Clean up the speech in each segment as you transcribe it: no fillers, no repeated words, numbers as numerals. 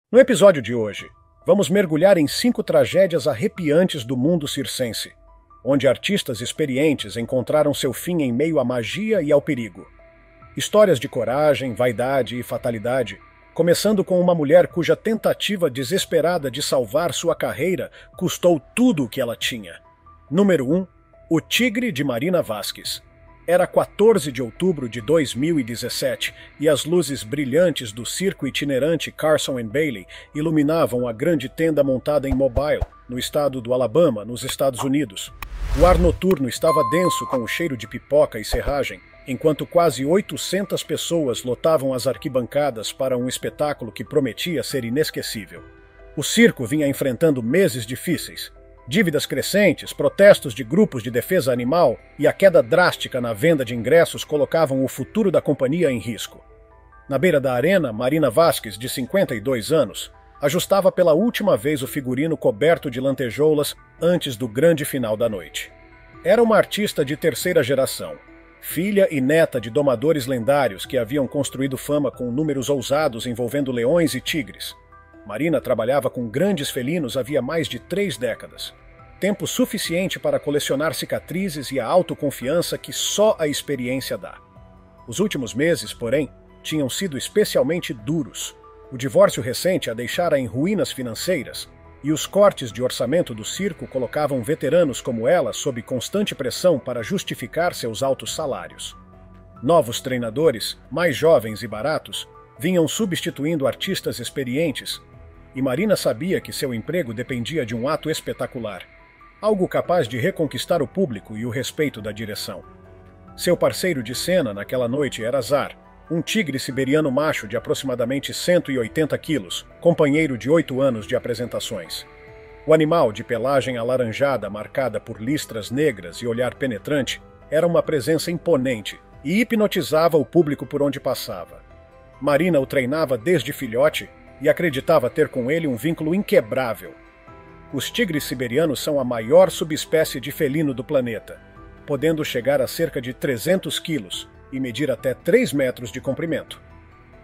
No episódio de hoje, vamos mergulhar em 5 tragédias arrepiantes do mundo circense, onde artistas experientes encontraram seu fim em meio à magia e ao perigo. Histórias de coragem, vaidade e fatalidade, começando com uma mulher cuja tentativa desesperada de salvar sua carreira custou tudo o que ela tinha. Número 1. O Tigre de Marina Vázquez. Era 14 de outubro de 2017 e as luzes brilhantes do circo itinerante Carson & Bailey iluminavam a grande tenda montada em Mobile, no estado do Alabama, nos Estados Unidos. O ar noturno estava denso com o cheiro de pipoca e serragem, enquanto quase 800 pessoas lotavam as arquibancadas para um espetáculo que prometia ser inesquecível. O circo vinha enfrentando meses difíceis. Dívidas crescentes, protestos de grupos de defesa animal e a queda drástica na venda de ingressos colocavam o futuro da companhia em risco. Na beira da arena, Marina Vázquez, de 52 anos, ajustava pela última vez o figurino coberto de lantejoulas antes do grande final da noite. Era uma artista de terceira geração, filha e neta de domadores lendários que haviam construído fama com números ousados envolvendo leões e tigres. Marina trabalhava com grandes felinos havia mais de 3 décadas. Tempo suficiente para colecionar cicatrizes e a autoconfiança que só a experiência dá. Os últimos meses, porém, tinham sido especialmente duros. O divórcio recente a deixara em ruínas financeiras, e os cortes de orçamento do circo colocavam veteranos como ela sob constante pressão para justificar seus altos salários. Novos treinadores, mais jovens e baratos, vinham substituindo artistas experientes, e Marina sabia que seu emprego dependia de um ato espetacular, algo capaz de reconquistar o público e o respeito da direção. Seu parceiro de cena naquela noite era Zar, um tigre siberiano macho de aproximadamente 180 quilos, companheiro de 8 anos de apresentações. O animal, de pelagem alaranjada marcada por listras negras e olhar penetrante, era uma presença imponente e hipnotizava o público por onde passava. Marina o treinava desde filhote e acreditava ter com ele um vínculo inquebrável. Os tigres siberianos são a maior subespécie de felino do planeta, podendo chegar a cerca de 300 quilos e medir até 3 metros de comprimento.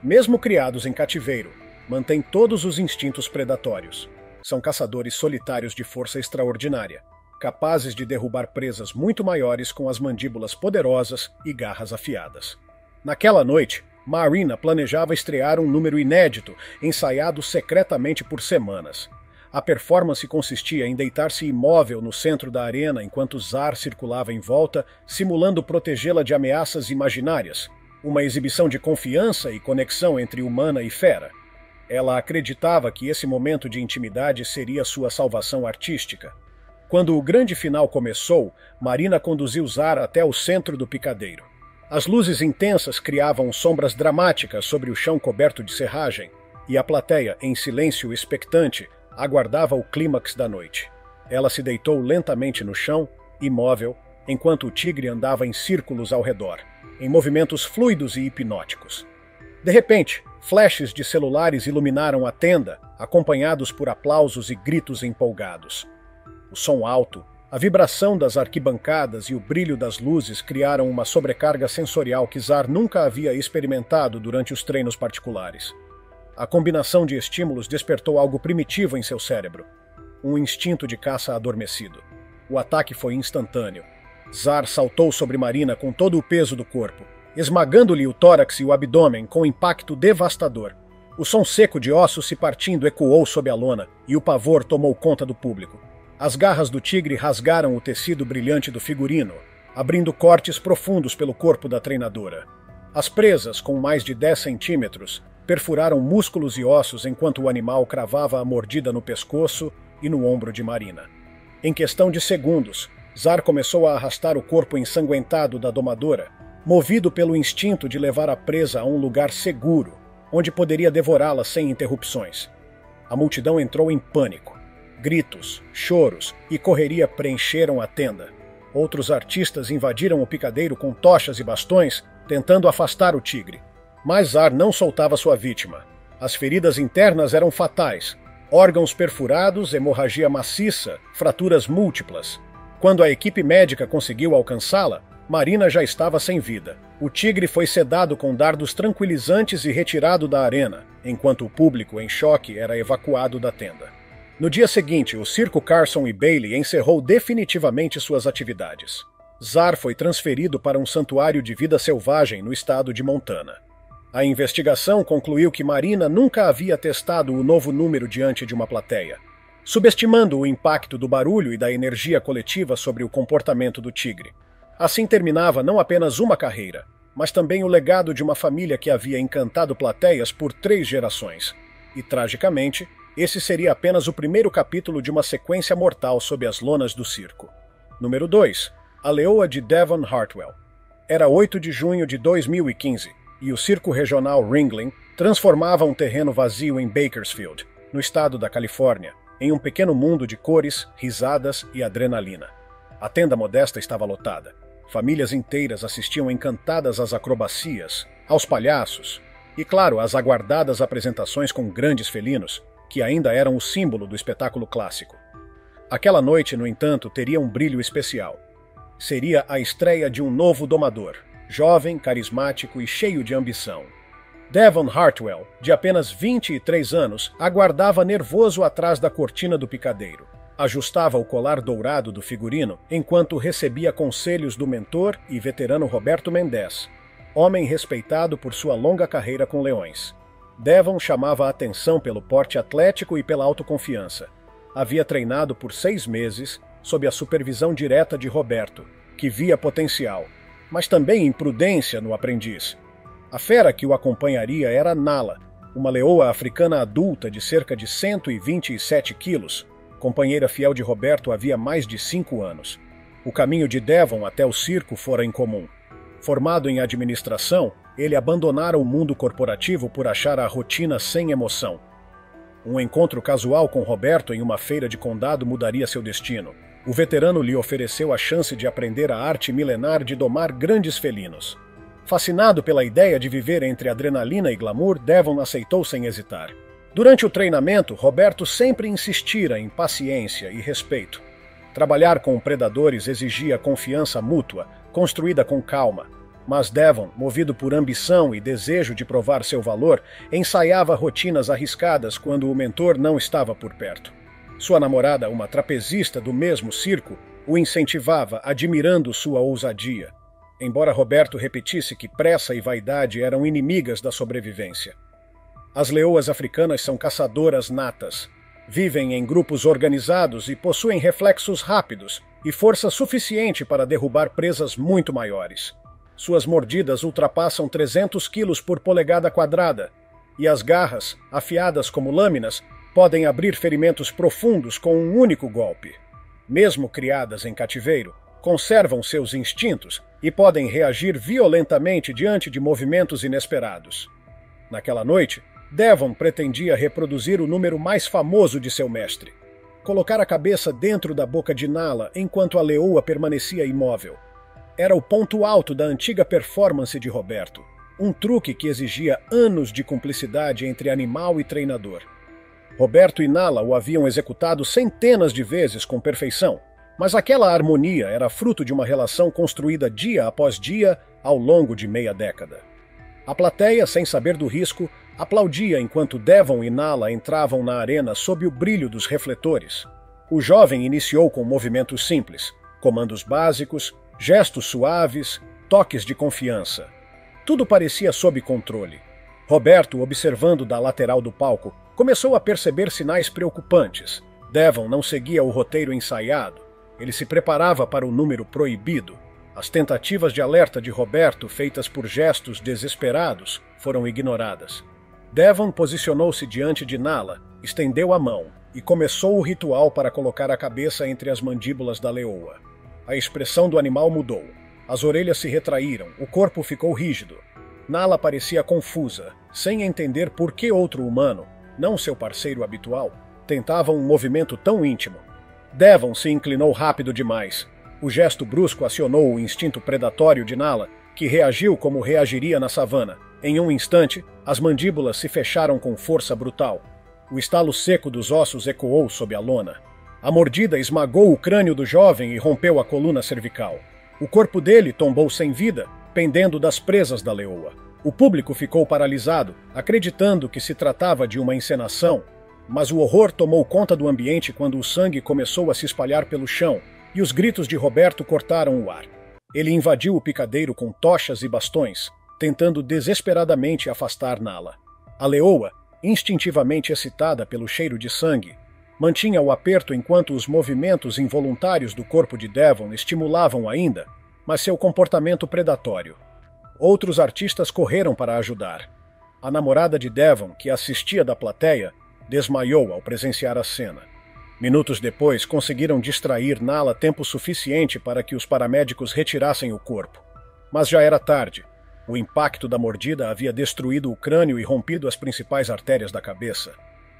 Mesmo criados em cativeiro, mantêm todos os instintos predatórios. São caçadores solitários de força extraordinária, capazes de derrubar presas muito maiores com as mandíbulas poderosas e garras afiadas. Naquela noite, Marina planejava estrear um número inédito, ensaiado secretamente por semanas. A performance consistia em deitar-se imóvel no centro da arena enquanto Zar circulava em volta, simulando protegê-la de ameaças imaginárias. Uma exibição de confiança e conexão entre humana e fera. Ela acreditava que esse momento de intimidade seria sua salvação artística. Quando o grande final começou, Marina conduziu Zar até o centro do picadeiro. As luzes intensas criavam sombras dramáticas sobre o chão coberto de serragem, e a plateia, em silêncio expectante, aguardava o clímax da noite. Ela se deitou lentamente no chão, imóvel, enquanto o tigre andava em círculos ao redor, em movimentos fluidos e hipnóticos. De repente, flashes de celulares iluminaram a tenda, acompanhados por aplausos e gritos empolgados. O som alto, a vibração das arquibancadas e o brilho das luzes criaram uma sobrecarga sensorial que Zar nunca havia experimentado durante os treinos particulares. A combinação de estímulos despertou algo primitivo em seu cérebro, um instinto de caça adormecido. O ataque foi instantâneo. Zar saltou sobre Marina com todo o peso do corpo, esmagando-lhe o tórax e o abdômen com impacto devastador. O som seco de ossos se partindo ecoou sob a lona e o pavor tomou conta do público. As garras do tigre rasgaram o tecido brilhante do figurino, abrindo cortes profundos pelo corpo da treinadora. As presas, com mais de 10 centímetros, perfuraram músculos e ossos enquanto o animal cravava a mordida no pescoço e no ombro de Marina. Em questão de segundos, Zar começou a arrastar o corpo ensanguentado da domadora, movido pelo instinto de levar a presa a um lugar seguro, onde poderia devorá-la sem interrupções. A multidão entrou em pânico. Gritos, choros e correria preencheram a tenda. Outros artistas invadiram o picadeiro com tochas e bastões, tentando afastar o tigre. Mas Zar não soltava sua vítima. As feridas internas eram fatais. Órgãos perfurados, hemorragia maciça, fraturas múltiplas. Quando a equipe médica conseguiu alcançá-la, Marina já estava sem vida. O tigre foi sedado com dardos tranquilizantes e retirado da arena, enquanto o público, em choque, era evacuado da tenda. No dia seguinte, o circo Carson e Bailey encerrou definitivamente suas atividades. Zar foi transferido para um santuário de vida selvagem no estado de Montana. A investigação concluiu que Marina nunca havia testado o novo número diante de uma plateia, subestimando o impacto do barulho e da energia coletiva sobre o comportamento do tigre. Assim terminava não apenas uma carreira, mas também o legado de uma família que havia encantado plateias por 3 gerações. E, tragicamente, esse seria apenas o primeiro capítulo de uma sequência mortal sob as lonas do circo. Número 2. A Leoa de Devon Hartwell. Era 8 de junho de 2015, e o circo regional Ringling transformava um terreno vazio em Bakersfield, no estado da Califórnia, em um pequeno mundo de cores, risadas e adrenalina. A tenda modesta estava lotada. Famílias inteiras assistiam encantadas às acrobacias, aos palhaços e, claro, às aguardadas apresentações com grandes felinos, que ainda eram o símbolo do espetáculo clássico. Aquela noite, no entanto, teria um brilho especial. Seria a estreia de um novo domador, jovem, carismático e cheio de ambição. Devon Hartwell, de apenas 23 anos, aguardava nervoso atrás da cortina do picadeiro. Ajustava o colar dourado do figurino enquanto recebia conselhos do mentor e veterano Roberto Mendez, homem respeitado por sua longa carreira com leões. Devon chamava a atenção pelo porte atlético e pela autoconfiança. Havia treinado por 6 meses, sob a supervisão direta de Roberto, que via potencial, mas também imprudência no aprendiz. A fera que o acompanharia era Nala, uma leoa africana adulta de cerca de 127 quilos, companheira fiel de Roberto havia mais de 5 anos. O caminho de Devon até o circo fora incomum. Formado em administração, ele abandonara o mundo corporativo por achar a rotina sem emoção. Um encontro casual com Roberto em uma feira de condado mudaria seu destino. O veterano lhe ofereceu a chance de aprender a arte milenar de domar grandes felinos. Fascinado pela ideia de viver entre adrenalina e glamour, Devon aceitou sem hesitar. Durante o treinamento, Roberto sempre insistira em paciência e respeito. Trabalhar com predadores exigia confiança mútua, construída com calma. Mas Devon, movido por ambição e desejo de provar seu valor, ensaiava rotinas arriscadas quando o mentor não estava por perto. Sua namorada, uma trapezista do mesmo circo, o incentivava, admirando sua ousadia. Embora Roberto repetisse que pressa e vaidade eram inimigas da sobrevivência. As leoas africanas são caçadoras natas. Vivem em grupos organizados e possuem reflexos rápidos e força suficiente para derrubar presas muito maiores. Suas mordidas ultrapassam 300 quilos por polegada quadrada, e as garras, afiadas como lâminas, podem abrir ferimentos profundos com um único golpe. Mesmo criadas em cativeiro, conservam seus instintos e podem reagir violentamente diante de movimentos inesperados. Naquela noite, Devon pretendia reproduzir o número mais famoso de seu mestre. Colocar a cabeça dentro da boca de Nala enquanto a leoa permanecia imóvel. Era o ponto alto da antiga performance de Roberto, um truque que exigia anos de cumplicidade entre animal e treinador. Roberto e Nala o haviam executado centenas de vezes com perfeição, mas aquela harmonia era fruto de uma relação construída dia após dia ao longo de meia década. A plateia, sem saber do risco, aplaudia enquanto Devon e Nala entravam na arena sob o brilho dos refletores. O jovem iniciou com movimentos simples, comandos básicos, gestos suaves, toques de confiança. Tudo parecia sob controle. Roberto, observando da lateral do palco, começou a perceber sinais preocupantes. Devon não seguia o roteiro ensaiado. Ele se preparava para o número proibido. As tentativas de alerta de Roberto, feitas por gestos desesperados, foram ignoradas. Devon posicionou-se diante de Nala, estendeu a mão e começou o ritual para colocar a cabeça entre as mandíbulas da leoa. A expressão do animal mudou. As orelhas se retraíram, o corpo ficou rígido. Nala parecia confusa, sem entender por que outro humano, não seu parceiro habitual, tentava um movimento tão íntimo. Devon se inclinou rápido demais. O gesto brusco acionou o instinto predatório de Nala, que reagiu como reagiria na savana. Em um instante, as mandíbulas se fecharam com força brutal. O estalo seco dos ossos ecoou sob a lona. A mordida esmagou o crânio do jovem e rompeu a coluna cervical. O corpo dele tombou sem vida, pendendo das presas da leoa. O público ficou paralisado, acreditando que se tratava de uma encenação, mas o horror tomou conta do ambiente quando o sangue começou a se espalhar pelo chão e os gritos de Roberto cortaram o ar. Ele invadiu o picadeiro com tochas e bastões, tentando desesperadamente afastar Nala. A leoa, instintivamente excitada pelo cheiro de sangue, mantinha o aperto enquanto os movimentos involuntários do corpo de Devon estimulavam ainda, mas seu comportamento predatório. Outros artistas correram para ajudar. A namorada de Devon, que assistia da plateia, desmaiou ao presenciar a cena. Minutos depois, conseguiram distrair Nala tempo suficiente para que os paramédicos retirassem o corpo. Mas já era tarde. O impacto da mordida havia destruído o crânio e rompido as principais artérias da cabeça.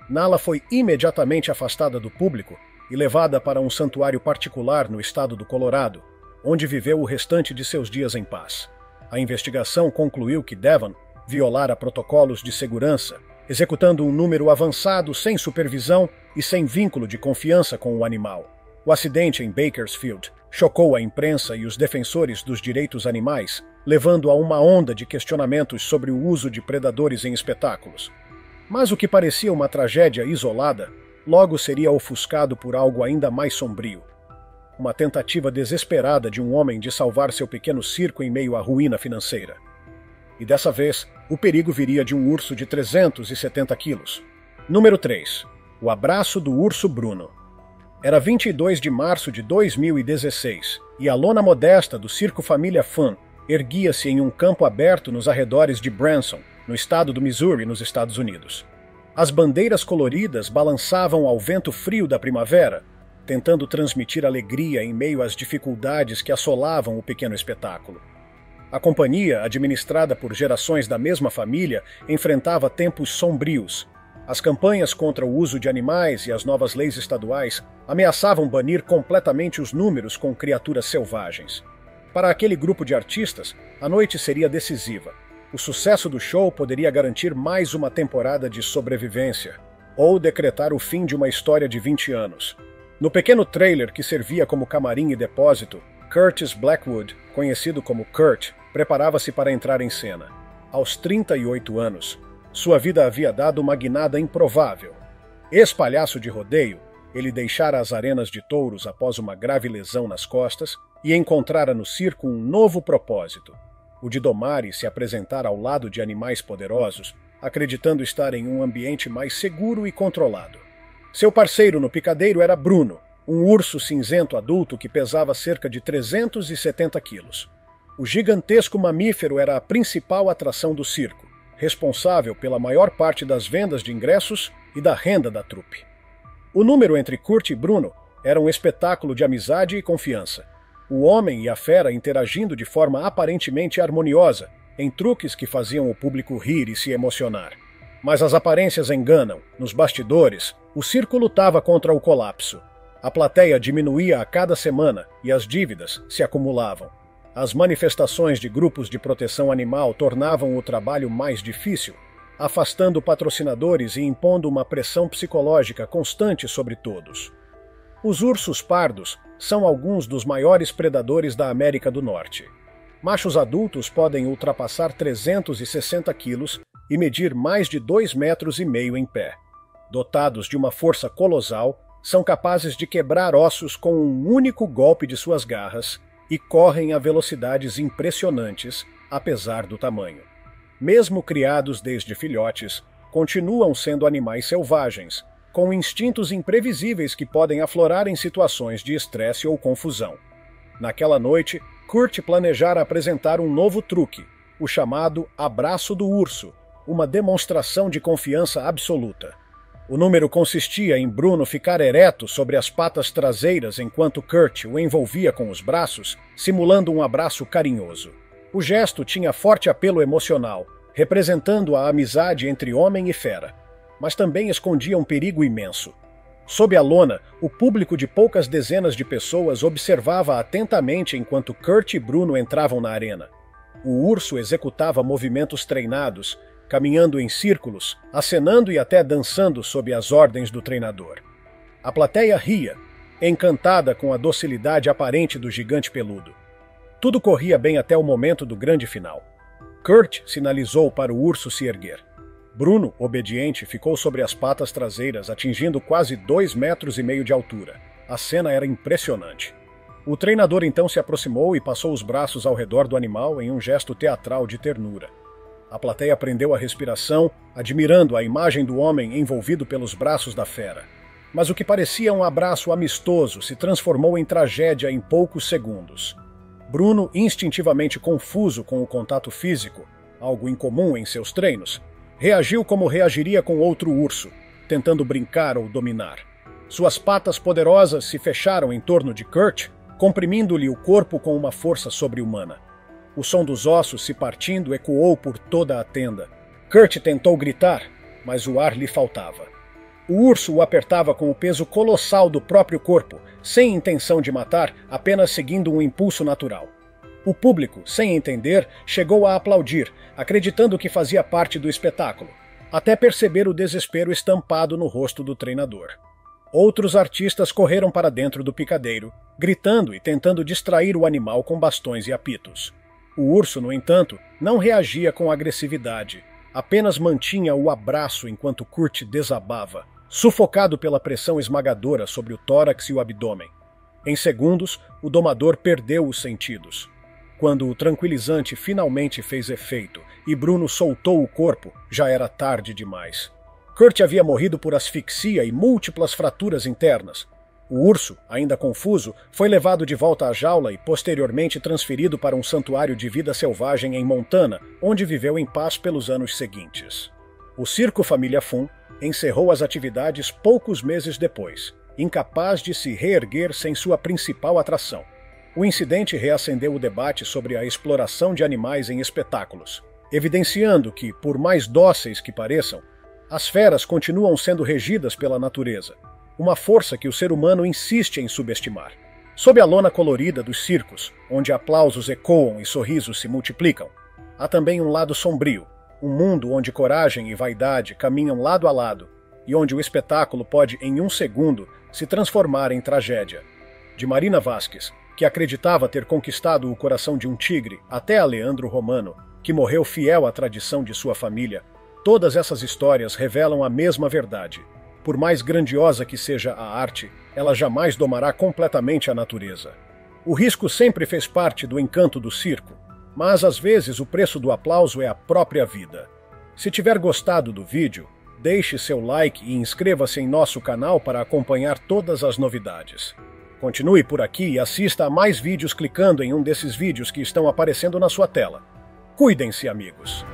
Nala foi imediatamente afastada do público e levada para um santuário particular no estado do Colorado, onde viveu o restante de seus dias em paz. A investigação concluiu que Devon violara protocolos de segurança, executando um número avançado sem supervisão e sem vínculo de confiança com o animal. O acidente em Bakersfield chocou a imprensa e os defensores dos direitos animais, levando a uma onda de questionamentos sobre o uso de predadores em espetáculos. Mas o que parecia uma tragédia isolada, logo seria ofuscado por algo ainda mais sombrio. Uma tentativa desesperada de um homem de salvar seu pequeno circo em meio à ruína financeira. E dessa vez, o perigo viria de um urso de 370 quilos. Número 3. O abraço do urso Bruno. Era 22 de março de 2016, e a lona modesta do Circo Família Fun erguia-se em um campo aberto nos arredores de Branson, no estado do Missouri, nos Estados Unidos. As bandeiras coloridas balançavam ao vento frio da primavera, tentando transmitir alegria em meio às dificuldades que assolavam o pequeno espetáculo. A companhia, administrada por gerações da mesma família, enfrentava tempos sombrios. As campanhas contra o uso de animais e as novas leis estaduais ameaçavam banir completamente os números com criaturas selvagens. Para aquele grupo de artistas, a noite seria decisiva. O sucesso do show poderia garantir mais uma temporada de sobrevivência, ou decretar o fim de uma história de 20 anos. No pequeno trailer que servia como camarim e depósito, Curtis Blackwood, conhecido como Kurt, preparava-se para entrar em cena. Aos 38 anos, sua vida havia dado uma guinada improvável. Ex-palhaço de rodeio, ele deixara as arenas de touros após uma grave lesão nas costas e encontrara no circo um novo propósito, o de domar e se apresentar ao lado de animais poderosos, acreditando estar em um ambiente mais seguro e controlado. Seu parceiro no picadeiro era Bruno, um urso cinzento adulto que pesava cerca de 370 quilos. O gigantesco mamífero era a principal atração do circo, responsável pela maior parte das vendas de ingressos e da renda da trupe. O número entre Kurt e Bruno era um espetáculo de amizade e confiança. O homem e a fera interagindo de forma aparentemente harmoniosa, em truques que faziam o público rir e se emocionar. Mas as aparências enganam. Nos bastidores, o circo lutava contra o colapso. A plateia diminuía a cada semana e as dívidas se acumulavam. As manifestações de grupos de proteção animal tornavam o trabalho mais difícil, afastando patrocinadores e impondo uma pressão psicológica constante sobre todos. Os ursos pardos são alguns dos maiores predadores da América do Norte. Machos adultos podem ultrapassar 360 quilos e medir mais de 2,5 metros em pé. Dotados de uma força colossal, são capazes de quebrar ossos com um único golpe de suas garras e correm a velocidades impressionantes, apesar do tamanho. Mesmo criados desde filhotes, continuam sendo animais selvagens, com instintos imprevisíveis que podem aflorar em situações de estresse ou confusão. Naquela noite, Kurt planejara apresentar um novo truque, o chamado Abraço do Urso, uma demonstração de confiança absoluta. O número consistia em Bruno ficar ereto sobre as patas traseiras enquanto Kurt o envolvia com os braços, simulando um abraço carinhoso. O gesto tinha forte apelo emocional, representando a amizade entre homem e fera, mas também escondia um perigo imenso. Sob a lona, o público de poucas dezenas de pessoas observava atentamente enquanto Kurt e Bruno entravam na arena. O urso executava movimentos treinados, caminhando em círculos, acenando e até dançando sob as ordens do treinador. A plateia ria, encantada com a docilidade aparente do gigante peludo. Tudo corria bem até o momento do grande final. Kurt sinalizou para o urso se erguer. Bruno, obediente, ficou sobre as patas traseiras, atingindo quase 2,5 metros de altura. A cena era impressionante. O treinador então se aproximou e passou os braços ao redor do animal em um gesto teatral de ternura. A plateia prendeu a respiração, admirando a imagem do homem envolvido pelos braços da fera. Mas o que parecia um abraço amistoso se transformou em tragédia em poucos segundos. Bruno, instintivamente confuso com o contato físico, algo incomum em seus treinos, reagiu como reagiria com outro urso, tentando brincar ou dominar. Suas patas poderosas se fecharam em torno de Kurt, comprimindo-lhe o corpo com uma força sobre-humana. O som dos ossos se partindo ecoou por toda a tenda. Kurt tentou gritar, mas o ar lhe faltava. O urso o apertava com o peso colossal do próprio corpo, sem intenção de matar, apenas seguindo um impulso natural. O público, sem entender, chegou a aplaudir, acreditando que fazia parte do espetáculo, até perceber o desespero estampado no rosto do treinador. Outros artistas correram para dentro do picadeiro, gritando e tentando distrair o animal com bastões e apitos. O urso, no entanto, não reagia com agressividade, apenas mantinha o abraço enquanto Kurt desabava, sufocado pela pressão esmagadora sobre o tórax e o abdômen. Em segundos, o domador perdeu os sentidos. Quando o tranquilizante finalmente fez efeito e Bruno soltou o corpo, já era tarde demais. Kurt havia morrido por asfixia e múltiplas fraturas internas. O urso, ainda confuso, foi levado de volta à jaula e posteriormente transferido para um santuário de vida selvagem em Montana, onde viveu em paz pelos anos seguintes. O Circo Família Fun encerrou as atividades poucos meses depois, incapaz de se reerguer sem sua principal atração. O incidente reacendeu o debate sobre a exploração de animais em espetáculos, evidenciando que, por mais dóceis que pareçam, as feras continuam sendo regidas pela natureza, uma força que o ser humano insiste em subestimar. Sob a lona colorida dos circos, onde aplausos ecoam e sorrisos se multiplicam, há também um lado sombrio, um mundo onde coragem e vaidade caminham lado a lado, e onde o espetáculo pode, em um segundo, se transformar em tragédia. De Marina Vázquez, que acreditava ter conquistado o coração de um tigre, até a Leandro Romano, que morreu fiel à tradição de sua família, todas essas histórias revelam a mesma verdade. Por mais grandiosa que seja a arte, ela jamais domará completamente a natureza. O risco sempre fez parte do encanto do circo, mas às vezes o preço do aplauso é a própria vida. Se tiver gostado do vídeo, deixe seu like e inscreva-se em nosso canal para acompanhar todas as novidades. Continue por aqui e assista a mais vídeos clicando em um desses vídeos que estão aparecendo na sua tela. Cuidem-se, amigos!